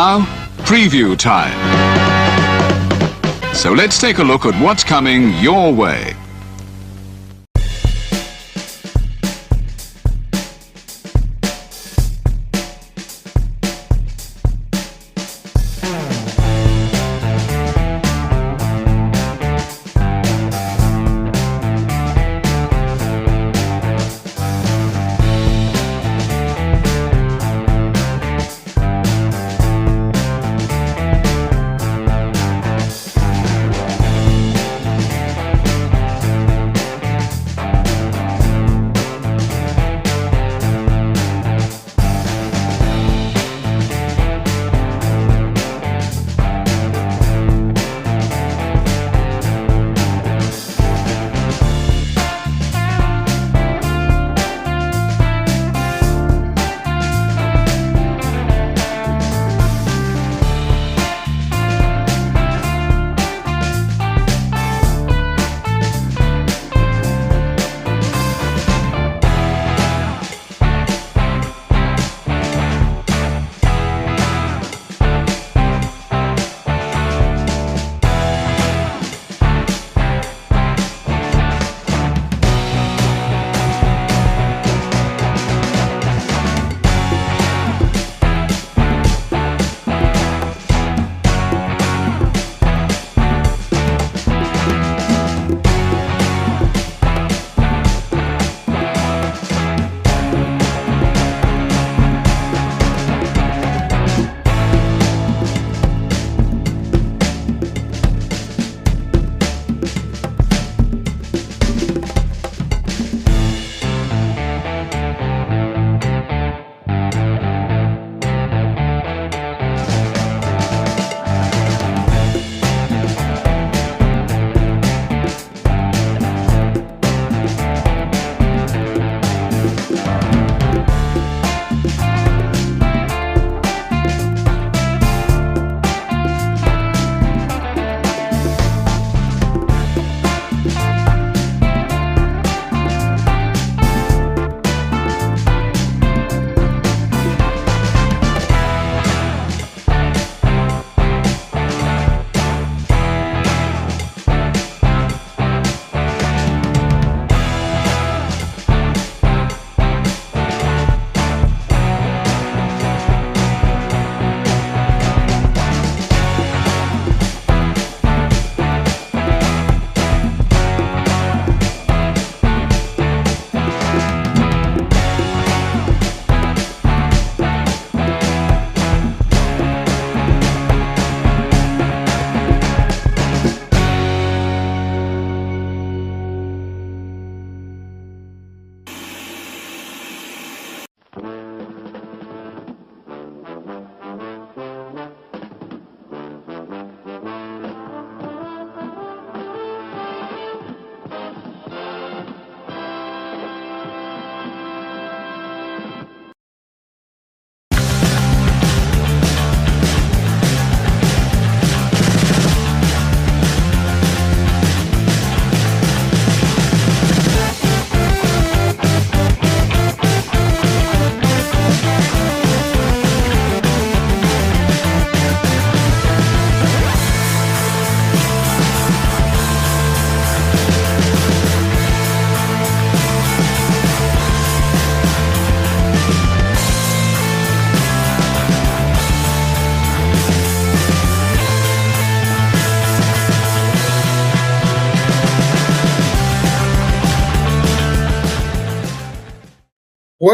Now, preview time. So let's take a look at what's coming your way.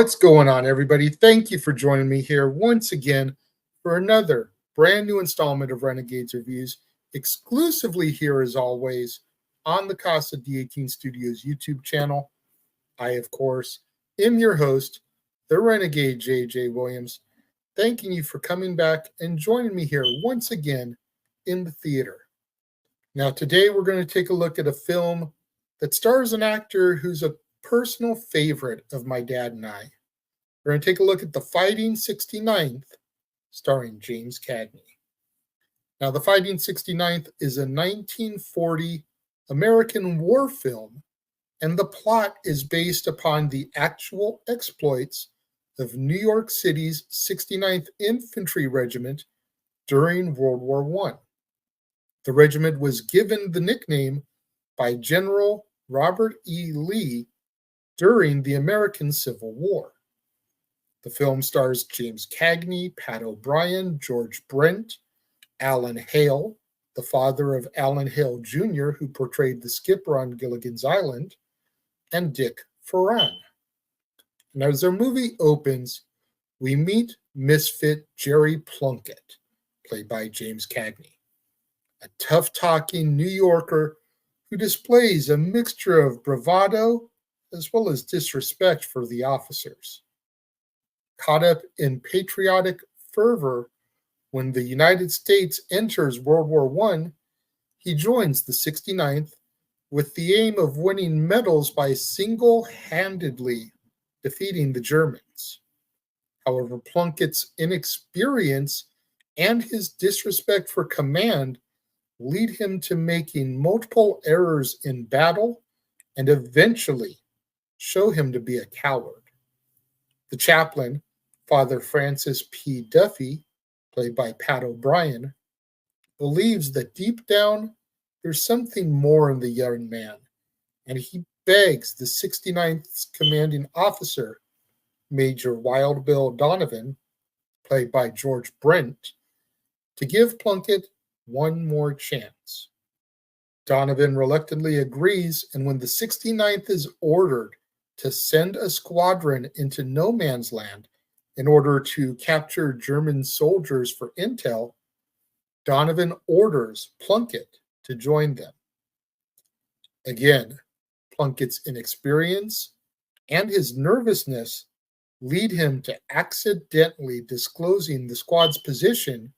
What's going on, everybody? Thank you for joining me here once again for another brand new installment of Renegades Reviews, exclusively here as always on the Casa D18 Studios YouTube channel. I, of course, am your host, the Renegade JJ Williams, thanking you for coming back and joining me here once again in the theater. Now, today we're going to take a look at a film that stars an actor who's a personal favorite of my dad and I. We're going to take a look at The Fighting 69th, starring James Cagney. Now, The Fighting 69th is a 1940 American war film, and the plot is based upon the actual exploits of New York City's 69th Infantry Regiment during World War I. The regiment was given the nickname by General Robert E. Lee during the American Civil War. The film stars James Cagney, Pat O'Brien, George Brent, Alan Hale, the father of Alan Hale Jr., who portrayed the skipper on Gilligan's Island, and Dick Ferran. And as our movie opens, we meet misfit Jerry Plunkett, played by James Cagney, a tough-talking New Yorker who displays a mixture of bravado as well as disrespect for the officers. Caught up in patriotic fervor when the United States enters World War I, he joins the 69th with the aim of winning medals by single-handedly defeating the Germans. However, Plunkett's inexperience and his disrespect for command lead him to making multiple errors in battle and eventually show him to be a coward. The chaplain, Father Francis P. Duffy, played by Pat O'Brien, believes that deep down there's something more in the young man, and he begs the 69th's commanding officer, Major Wild Bill Donovan, played by George Brent, to give Plunkett one more chance. Donovan reluctantly agrees, and when the 69th is ordered to send a squadron into no man's land in order to capture German soldiers for intel, Donovan orders Plunkett to join them. Again, Plunkett's inexperience and his nervousness lead him to accidentally disclosing the squad's position,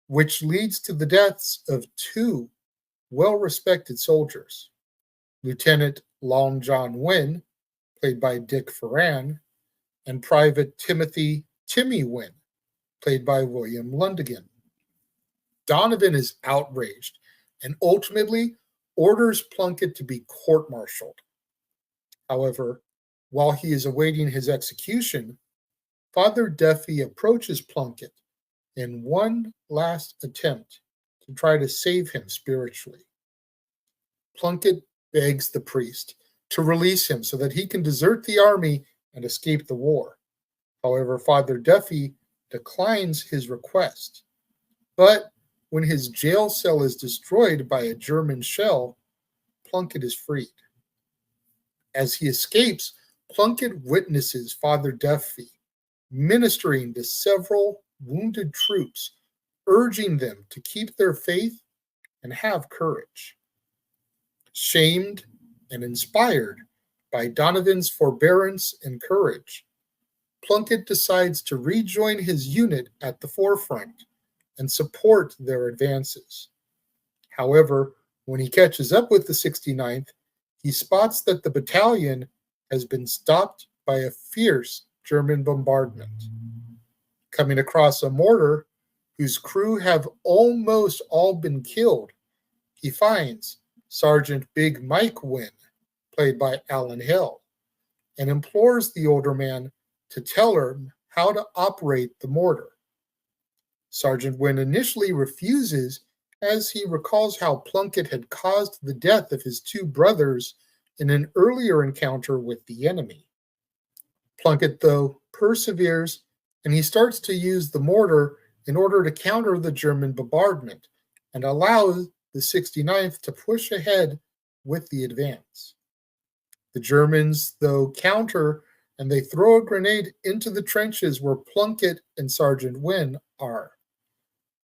which leads to the deaths of two well-respected soldiers, Lieutenant Long John Wynn, played by Dick Ferran, and Private Timmy Wynn, played by William Lundigan. Donovan is outraged and ultimately orders Plunkett to be court-martialed. However, while he is awaiting his execution, Father Duffy approaches Plunkett in one last attempt to try to save him spiritually. Plunkett begs the priest to release him so that he can desert the army and escape the war. However, Father Duffy declines his request. But when his jail cell is destroyed by a German shell, Plunkett is freed. As he escapes, Plunkett witnesses Father Duffy ministering to several wounded troops, urging them to keep their faith and have courage. Shamed and inspired by Donovan's forbearance and courage, Plunkett decides to rejoin his unit at the forefront and support their advances. However, when he catches up with the 69th, he spots that the battalion has been stopped by a fierce German bombardment. Coming across a mortar whose crew have almost all been killed, he finds Sergeant Big Mike Wynn, played by Alan Hale, and implores the older man to tell him how to operate the mortar. Sergeant Wynn initially refuses, as he recalls how Plunkett had caused the death of his two brothers in an earlier encounter with the enemy. Plunkett, though, perseveres, and he starts to use the mortar in order to counter the German bombardment and allow the 69th to push ahead with the advance. The Germans, though, counter, and they throw a grenade into the trenches where Plunkett and Sergeant Wynn are.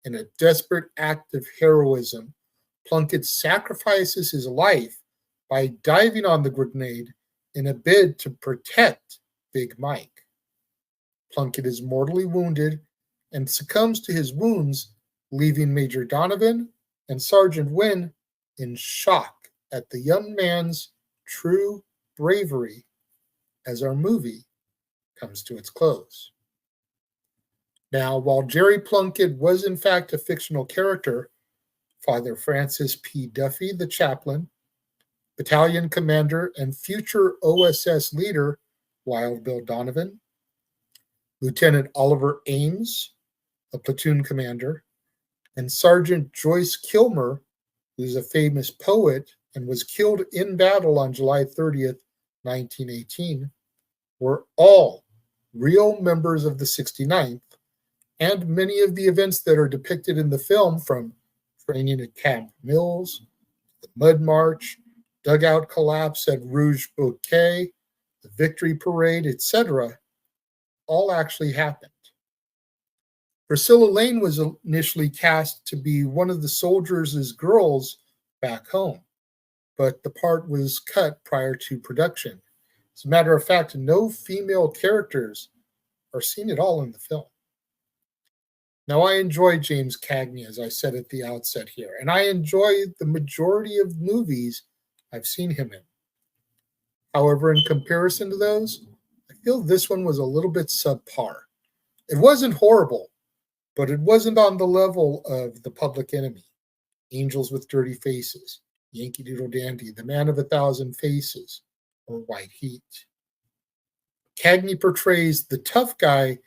In a desperate act of heroism, Plunkett sacrifices his life by diving on the grenade in a bid to protect Big Mike. Plunkett is mortally wounded and succumbs to his wounds, leaving Major Donovan and Sergeant Wynn in shock at the young man's true bravery as our movie comes to its close. Now, while Jerry Plunkett was in fact a fictional character, Father Francis P. Duffy, the chaplain, battalion commander and future OSS leader, Wild Bill Donovan, Lieutenant Oliver Ames, a platoon commander, and Sergeant Joyce Kilmer, who's a famous poet and was killed in battle on July 30th, 1918, were all real members of the 69th, and many of the events that are depicted in the film, from training at Camp Mills, the Mud March, dugout collapse at Rouge Bouquet, the Victory Parade, etc., all actually happened. Priscilla Lane was initially cast to be one of the soldiers' girls back home, but the part was cut prior to production. As a matter of fact, no female characters are seen at all in the film. Now, I enjoy James Cagney, as I said at the outset here, and I enjoy the majority of movies I've seen him in. However, in comparison to those, I feel this one was a little bit subpar. It wasn't horrible, but it wasn't on the level of The Public Enemy, Angels with Dirty Faces, Yankee Doodle Dandy, The Man of a Thousand Faces, or White Heat. Cagney portrays the tough guy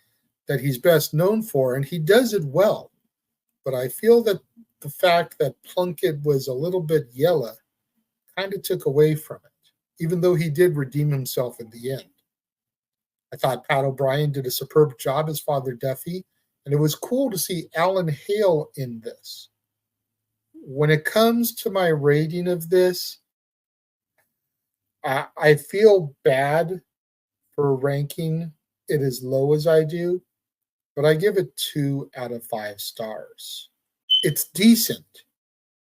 that he's best known for, and he does it well. But I feel that the fact that Plunkett was a little bit yellow kind of took away from it, even though he did redeem himself in the end. I thought Pat O'Brien did a superb job as Father Duffy, and it was cool to see Alan Hale in this. When it comes to my rating of this, I feel bad for ranking it as low as I do, but I give it 2 out of 5 stars. It's decent,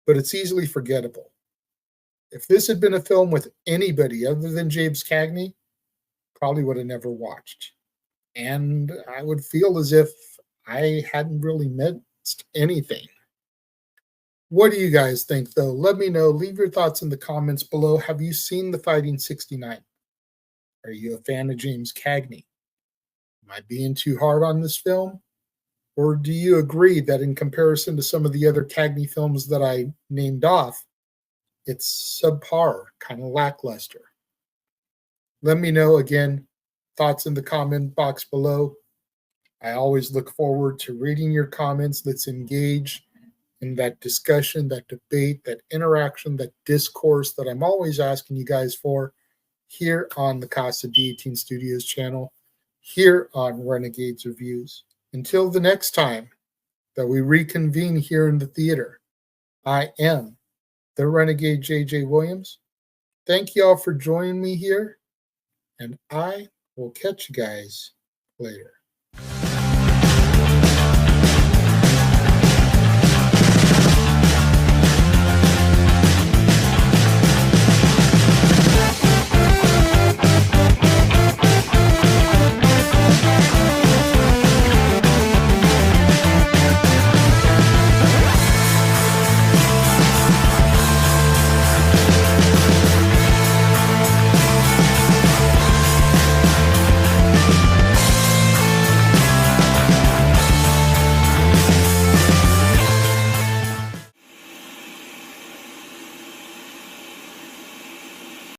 but it's easily forgettable. If this had been a film with anybody other than James Cagney, probably would have never watched. And I would feel as if I hadn't really missed anything. What do you guys think, though? Let me know. Leave your thoughts in the comments below. Have you seen The Fighting 69? Are you a fan of James Cagney? Am I being too hard on this film? Or do you agree that in comparison to some of the other Cagney films that I named off, it's subpar, kind of lackluster? Let me know, again, thoughts in the comment box below. I always look forward to reading your comments. Let's engage in that discussion, that debate, that interaction, that discourse that I'm always asking you guys for here on the Casa D18 Studios channel, here on Renegades Reviews. Until the next time that we reconvene here in the theater, I am the Renegade J.J. Williams. Thank you all for joining me here, and I will catch you guys later.